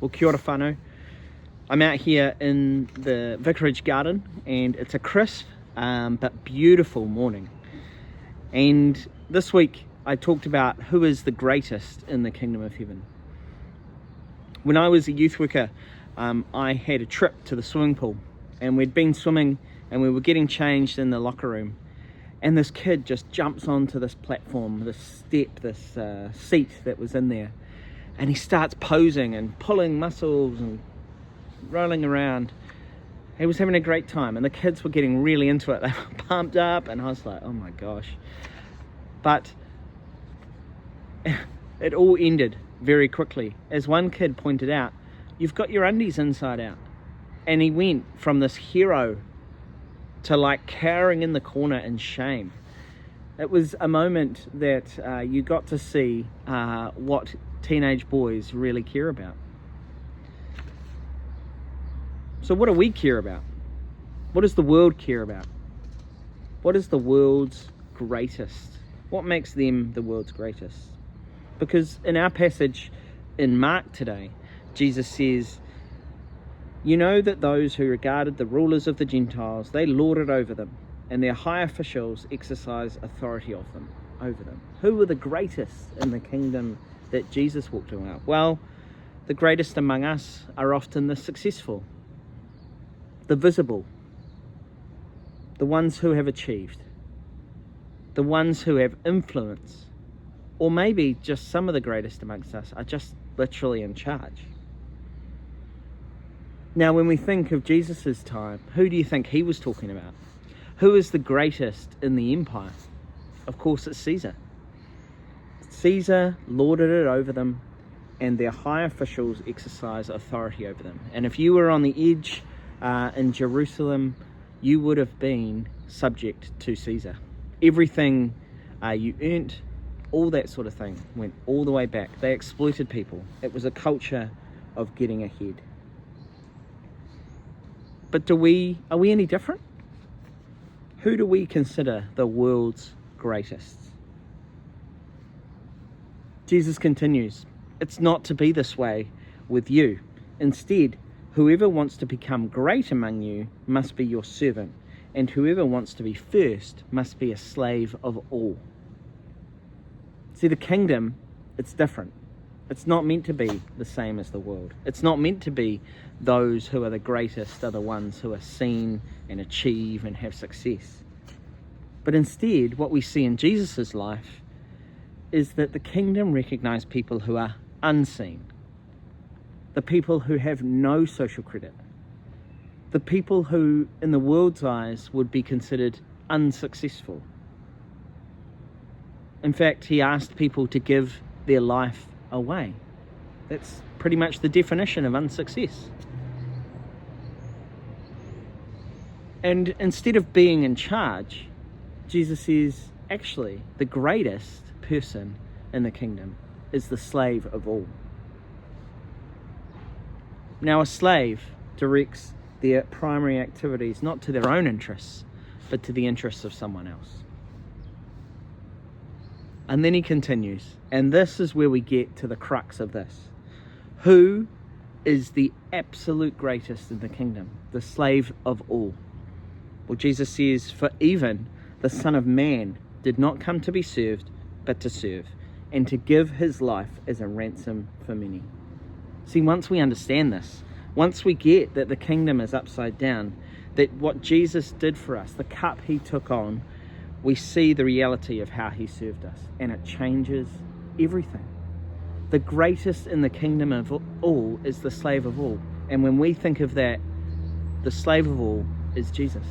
Well, kia ora whānau. I'm out here in the vicarage garden and it's a crisp but beautiful morning. And this week I talked about who is the greatest in the kingdom of heaven. When I was a youth worker, I had a trip to the swimming pool and we'd been swimming and we were getting changed in the locker room. And this kid just jumps onto this platform, this step, this seat that was in there. And he starts posing and pulling muscles and rolling around. He was having a great time and the kids were getting really into it. They were pumped up and I was like, oh my gosh. But it all ended very quickly. As one kid pointed out, you've got your undies inside out. And he went from this hero to like cowering in the corner in shame. It was a moment that you got to see what teenage boys really care about. So what do we care about? What does the world care about? What is the world's greatest? What makes them the world's greatest? Because in our passage in Mark today, Jesus says, you know that those who regarded the rulers of the Gentiles, they lorded over them, and their high officials exercise authority over them. Who were the greatest in the kingdom that Jesus walked around? Well, the greatest among us are often the successful, the visible, the ones who have achieved, the ones who have influence, or maybe just some of the greatest amongst us are just literally in charge. Now, when we think of Jesus' time, who do you think he was talking about? Who is the greatest in the empire? Of course, it's Caesar. Caesar lorded it over them, and their high officials exercise authority over them. And if you were on the edge in Jerusalem, you would have been subject to Caesar. Everything you earned, all that sort of thing, went all the way back. They exploited people. It was a culture of getting ahead. But are we any different? Who do we consider the world's greatest? Jesus continues, it's not to be this way with you. Instead, whoever wants to become great among you must be your servant, and whoever wants to be first must be a slave of all. See, the kingdom, it's different. It's not meant to be the same as the world. It's not meant to be those who are the greatest are the ones who are seen and achieve and have success. But instead, what we see in Jesus' life is that the kingdom recognizes people who are unseen, the people who have no social credit, the people who, in the world's eyes, would be considered unsuccessful. In fact, he asked people to give their life away. That's pretty much the definition of unsuccess. And instead of being in charge, Jesus says, actually, the greatest person in the kingdom is the slave of all. Now, a slave directs their primary activities not to their own interests, but to the interests of someone else. And then he continues, and this is where we get to the crux of this. Who is the absolute greatest in the kingdom? The slave of all. Well, Jesus says, for even the Son of Man did not come to be served, but to serve, and to give his life as a ransom for many. See, once we understand this, once we get that the kingdom is upside down, that what Jesus did for us, the cup he took on, we see the reality of how he served us, and it changes everything. The greatest in the kingdom of all is the slave of all. And when we think of that, the slave of all is Jesus.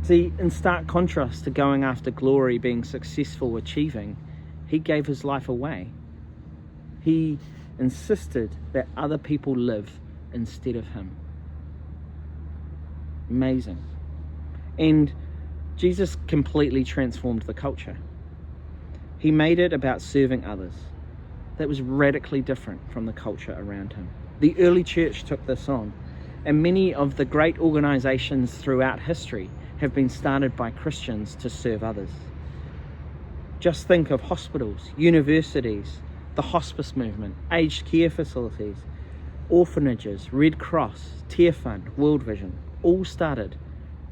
See, in stark contrast to going after glory, being successful, achieving, he gave his life away. He insisted that other people live instead of him. Amazing. And Jesus completely transformed the culture. He made it about serving others. That was radically different from the culture around him. The early church took this on, and many of the great organizations throughout history have been started by Christians to serve others. Just think of hospitals, universities, the hospice movement, aged care facilities, orphanages, Red Cross, Tear Fund, World Vision, all started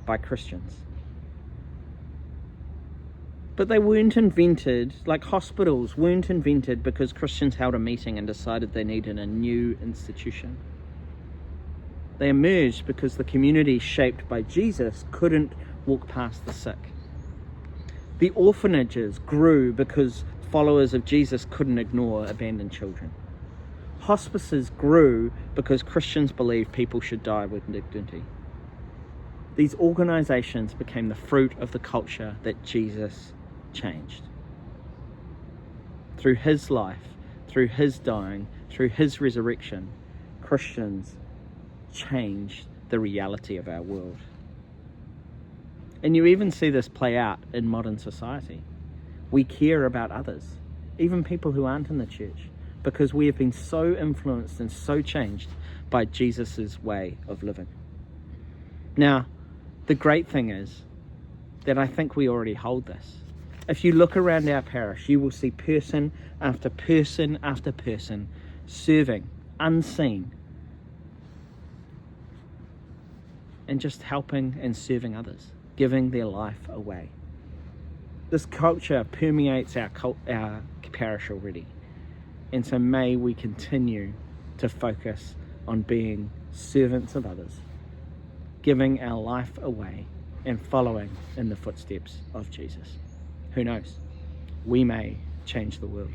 by Christians. But they weren't invented, like hospitals weren't invented because Christians held a meeting and decided they needed a new institution. They emerged because the community shaped by Jesus couldn't walk past the sick. The orphanages grew because followers of Jesus couldn't ignore abandoned children. Hospices grew because Christians believed people should die with dignity. These organizations became the fruit of the culture that Jesus changed. Through his life, through his dying, through his resurrection, Christians changed the reality of our world. And you even see this play out in modern society. We care about others, even people who aren't in the church, because we have been so influenced and so changed by Jesus's way of living. Now, the great thing is that I think we already hold this. If you look around our parish, you will see person after person after person serving, unseen, and just helping and serving others, giving their life away. This culture permeates our parish already. And so may we continue to focus on being servants of others, giving our life away and following in the footsteps of Jesus. Who knows? We may change the world.